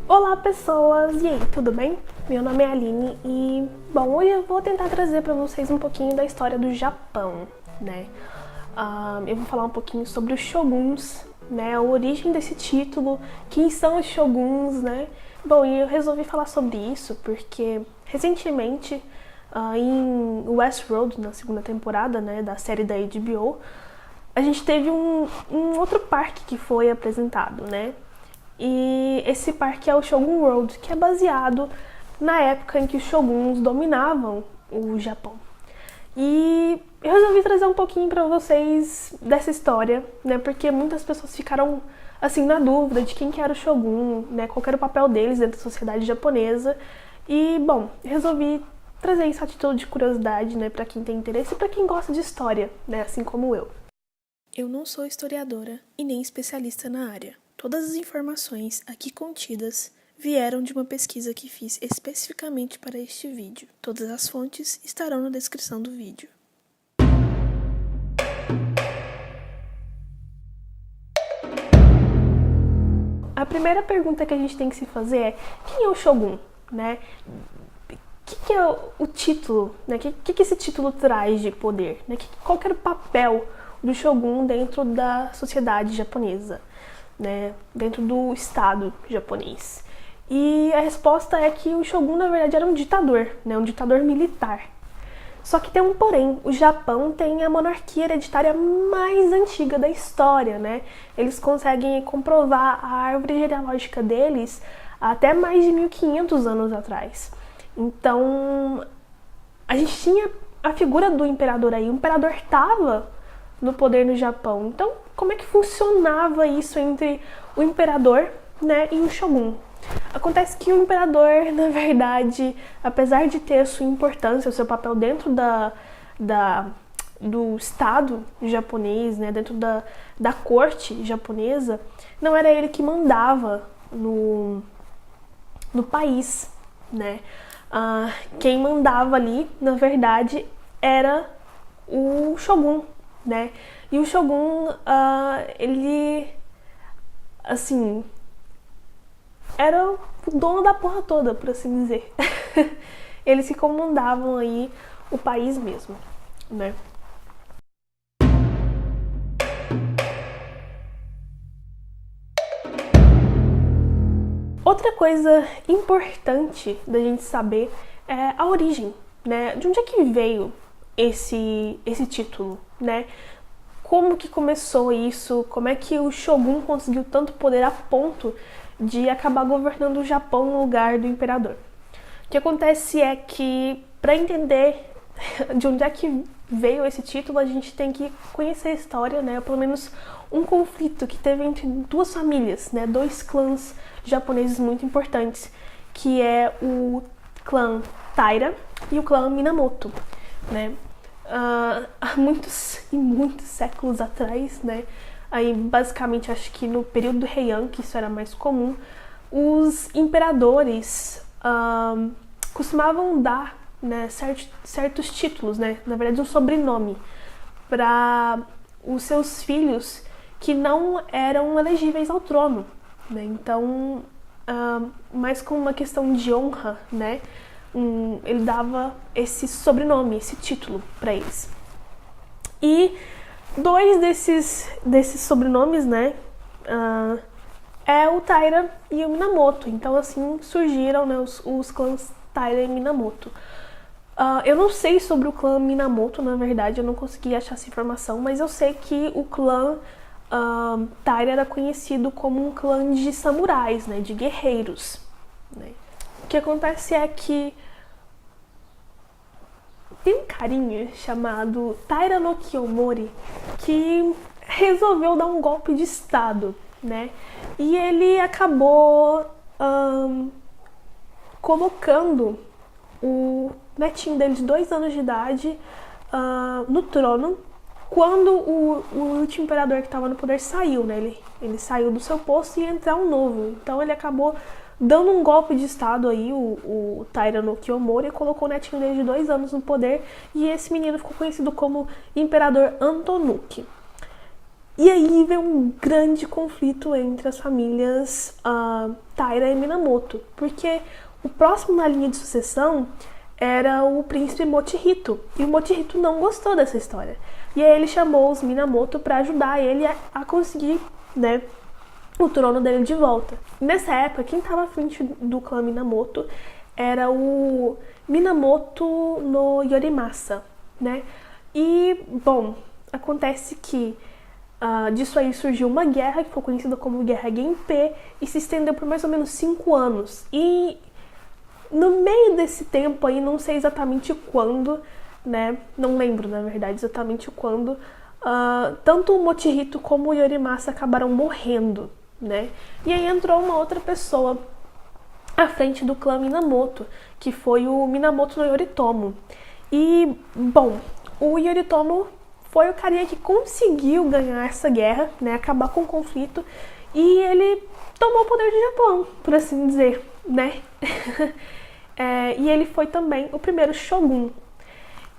Olá pessoas, e aí, tudo bem? Meu nome é Aline e, bom, hoje eu vou tentar trazer para vocês um pouquinho da história do Japão, né? Eu vou falar um pouquinho sobre os shoguns, né? A origem desse título, quem são os shoguns, né? Bom, e eu resolvi falar sobre isso porque recentemente em Westworld, na segunda temporada, né, da série da HBO, a gente teve um outro parque que foi apresentado, né? E esse parque é o Shogun World, que é baseado na época em que os shoguns dominavam o Japão. E eu resolvi trazer um pouquinho para vocês dessa história, né? Porque muitas pessoas ficaram assim na dúvida de quem que era o shogun, né? Qual era o papel deles dentro da sociedade japonesa. E bom, resolvi trazer isso a título de curiosidade, né? Para quem tem interesse e para quem gosta de história, né? Assim como eu. Eu não sou historiadora e nem especialista na área. Todas as informações aqui contidas vieram de uma pesquisa que fiz especificamente para este vídeo. Todas as fontes estarão na descrição do vídeo. A primeira pergunta que a gente tem que se fazer é: quem é o Shogun, né? O que é o título, né? O que esse título traz de poder, né? Qual que era o papel do Shogun dentro da sociedade japonesa, né? Dentro do Estado japonês? E a resposta é que o Shogun, na verdade, era um ditador, né? Um ditador militar. Só que tem um porém, o Japão tem a monarquia hereditária mais antiga da história, né? Eles conseguem comprovar a árvore genealógica deles até mais de 1500 anos atrás. Então, a gente tinha a figura do imperador aí. O imperador estava no poder no Japão. Então, como é que funcionava isso entre o imperador, né, e o shogun? Acontece que o imperador, na verdade, apesar de ter a sua importância, o seu papel dentro do Estado japonês, né, dentro da corte japonesa, não era ele que mandava no país, né? Quem mandava ali, na verdade, era o shogun, né? E o shogun, ele, assim, era o dono da porra toda, por assim dizer. Eles que comandavam aí o país mesmo, né? Outra coisa importante da gente saber é a origem, né? De onde é que veio esse título, né? Como que começou isso? Como é que o Shogun conseguiu tanto poder a ponto de acabar governando o Japão no lugar do imperador? O que acontece é que, para entender de onde é que veio esse título, a gente tem que conhecer a história, né? Pelo menos um conflito que teve entre duas famílias, né? Dois clãs japoneses muito importantes, que é o clã Taira e o clã Minamoto, né? Há muitos e muitos séculos atrás, né? Aí basicamente acho que no período do Heian, que isso era mais comum, os imperadores costumavam dar, né, certos títulos, né? Na verdade um sobrenome para os seus filhos que não eram elegíveis ao trono, né? Então, mais como uma questão de honra, né? Ele dava esse sobrenome, esse título para eles. E dois desses sobrenomes, né? É o Taira e o Minamoto. Então, assim, surgiram, né, os clãs Taira e Minamoto. Eu não sei sobre o clã Minamoto, na verdade, eu não consegui achar essa informação, mas eu sei que o clã Taira era conhecido como um clã de samurais, né, de guerreiros, né? O que acontece é que tem um carinha chamado Taira no Kiyomori que resolveu dar um golpe de estado, né? E ele acabou colocando o netinho dele de 2 anos de idade no trono quando o último imperador que estava no poder saiu, né? Ele saiu do seu posto e ia entrar um novo. Então ele acabou dando um golpe de estado aí, o Taira no Kiyomori, e colocou o netinho dele de 2 anos no poder, e esse menino ficou conhecido como Imperador Antonuki. E aí vem um grande conflito entre as famílias Taira e Minamoto, porque o próximo na linha de sucessão era o príncipe Mochihito, e o Mochihito não gostou dessa história. E aí ele chamou os Minamoto para ajudar ele a conseguir, né, o trono dele de volta. Nessa época, quem estava à frente do clã Minamoto era o Minamoto no Yorimasa, né? E, bom, acontece que disso aí surgiu uma guerra que foi conhecida como Guerra Genpei e se estendeu por mais ou menos 5 anos. E no meio desse tempo aí, não sei exatamente quando, né? Não lembro, na verdade, exatamente quando, tanto o Mochihito como o Yorimasa acabaram morrendo, né? E aí entrou uma outra pessoa à frente do clã Minamoto, que foi o Minamoto no Yoritomo. E, bom, o Yoritomo foi o carinha que conseguiu ganhar essa guerra, né, acabar com o conflito, e ele tomou o poder do Japão, por assim dizer, né? E ele foi também o primeiro shogun.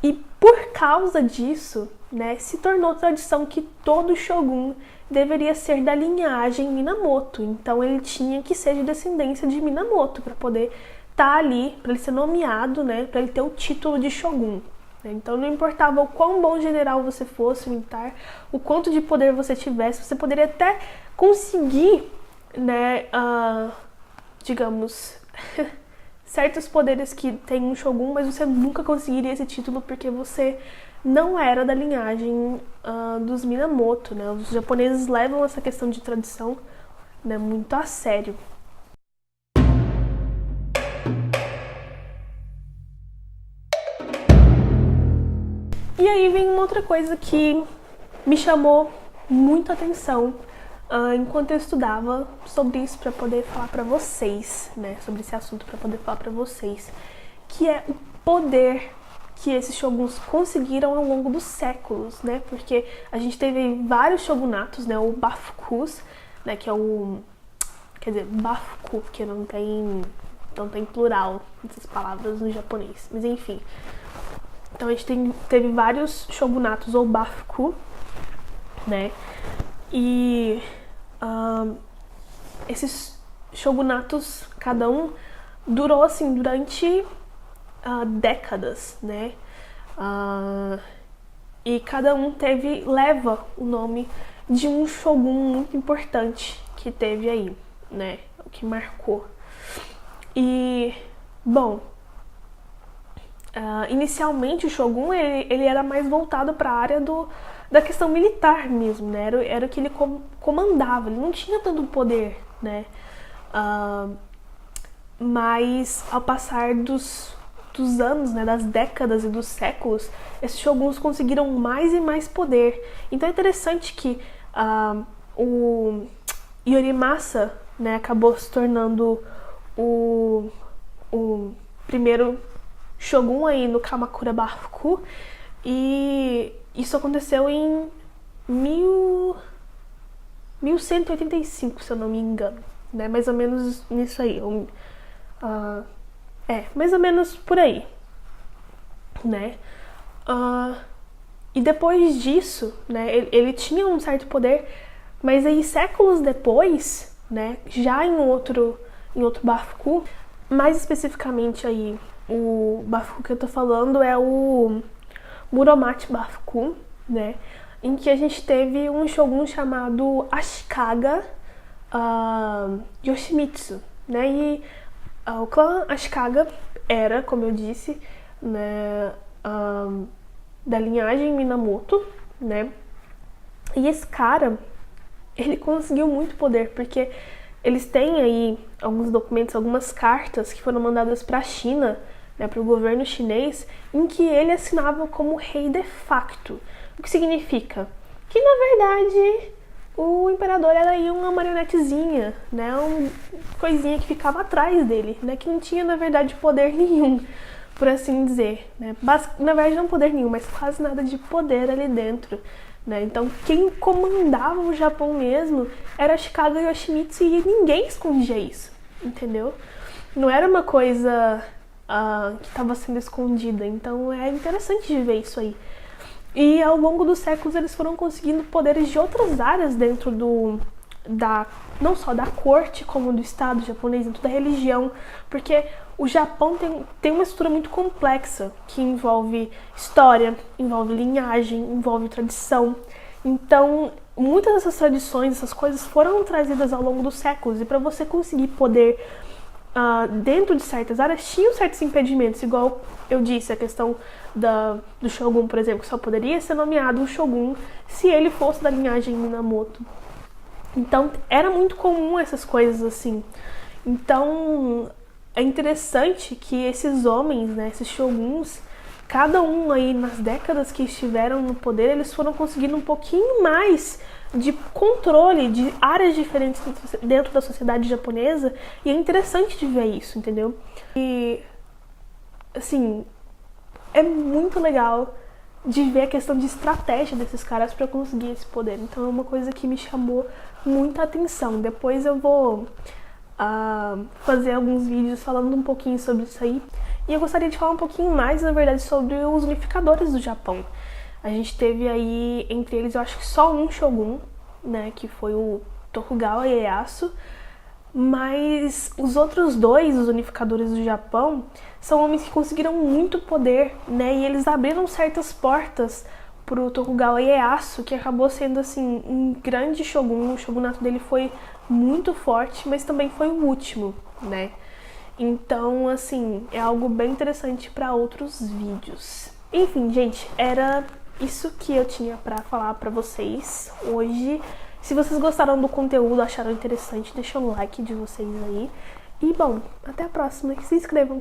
E por causa disso, né, se tornou tradição que todo shogun deveria ser da linhagem Minamoto. Então ele tinha que ser de descendência de Minamoto para poder estar ali, para ele ser nomeado, né, para ele ter o título de shogun. Então não importava o quão bom general você fosse militar, o quanto de poder você tivesse, você poderia até conseguir, né, digamos, certos poderes que tem um shogun, mas você nunca conseguiria esse título porque você não era da linhagem dos Minamoto, né? Os japoneses levam essa questão de tradição, né, muito a sério. E aí vem uma outra coisa que me chamou muita atenção enquanto eu estudava sobre isso para poder falar para vocês, né, sobre esse assunto para poder falar para vocês, que é o poder que esses shoguns conseguiram ao longo dos séculos, né? Porque a gente teve vários shogunatos, né? O Bafukus, né? Que é o... Quer dizer, Bafuku, porque não tem plural essas palavras no japonês. Mas enfim. Então a gente teve vários shogunatos, ou Bafuku, né? E esses shogunatos, cada um, durou assim durante décadas, né? E cada um leva o nome de um shogun muito importante que teve aí, né? O que marcou. E, bom, inicialmente o shogun ele era mais voltado para a área da questão militar mesmo, né? Era o que ele comandava, ele não tinha tanto poder, né? Mas ao passar dos anos, né, das décadas e dos séculos, esses shoguns conseguiram mais e mais poder. Então é interessante que o Yorimasa, né, acabou se tornando o primeiro shogun aí no Kamakura Bafuku, e isso aconteceu em 1185, se eu não me engano, né, mais ou menos nisso aí. Mais ou menos por aí, né? E depois disso, né, ele tinha um certo poder, mas aí séculos depois, né, já em outro Bafuku, mais especificamente aí, o Bafuku que eu tô falando é o Muromachi Bafuku, né, em que a gente teve um shogun chamado Ashikaga Yoshimitsu, né, e o clã Ashikaga era, como eu disse, né, da linhagem Minamoto, né? E esse cara, ele conseguiu muito poder, porque eles têm aí alguns documentos, algumas cartas que foram mandadas para a China, né, para o governo chinês, em que ele assinava como rei de facto. O que significa? Que, na verdade, o imperador era aí uma marionetezinha, né, uma coisinha que ficava atrás dele, né, que não tinha, na verdade, poder nenhum, por assim dizer, né, na verdade não poder nenhum, mas quase nada de poder ali dentro, né, então quem comandava o Japão mesmo era Ashikaga Yoshimitsu, e ninguém escondia isso, entendeu? Não era uma coisa que estava sendo escondida, então é interessante de ver isso aí. E ao longo dos séculos eles foram conseguindo poderes de outras áreas dentro não só da corte, como do Estado japonês, dentro da religião, porque o Japão tem uma estrutura muito complexa, que envolve história, envolve linhagem, envolve tradição. Então, muitas dessas tradições, essas coisas foram trazidas ao longo dos séculos, e para você conseguir poder dentro de certas áreas, tinham certos impedimentos, igual eu disse, a questão do Shogun, por exemplo, que só poderia ser nomeado um Shogun se ele fosse da linhagem Minamoto. Então, era muito comum essas coisas assim. Então, é interessante que esses homens, né, esses shoguns, cada um aí nas décadas que estiveram no poder, eles foram conseguindo um pouquinho mais de controle de áreas diferentes dentro da sociedade japonesa, e é interessante de ver isso, entendeu? E, assim, é muito legal de ver a questão de estratégia desses caras para conseguir esse poder. Então é uma coisa que me chamou muita atenção. Depois eu vou fazer alguns vídeos falando um pouquinho sobre isso aí. E eu gostaria de falar um pouquinho mais, na verdade, sobre os unificadores do Japão. A gente teve aí, entre eles, eu acho que só um shogun, né, que foi o Tokugawa Ieyasu, mas os outros dois, os unificadores do Japão, são homens que conseguiram muito poder, né, e eles abriram certas portas pro Tokugawa Ieyasu, que acabou sendo, assim, um grande shogun. O shogunato dele foi muito forte, mas também foi o último, né. Então, assim, é algo bem interessante para outros vídeos. Enfim, gente, era isso que eu tinha pra falar pra vocês hoje. Se vocês gostaram do conteúdo, acharam interessante, deixa o like de vocês aí. E, bom, até a próxima. Se inscrevam.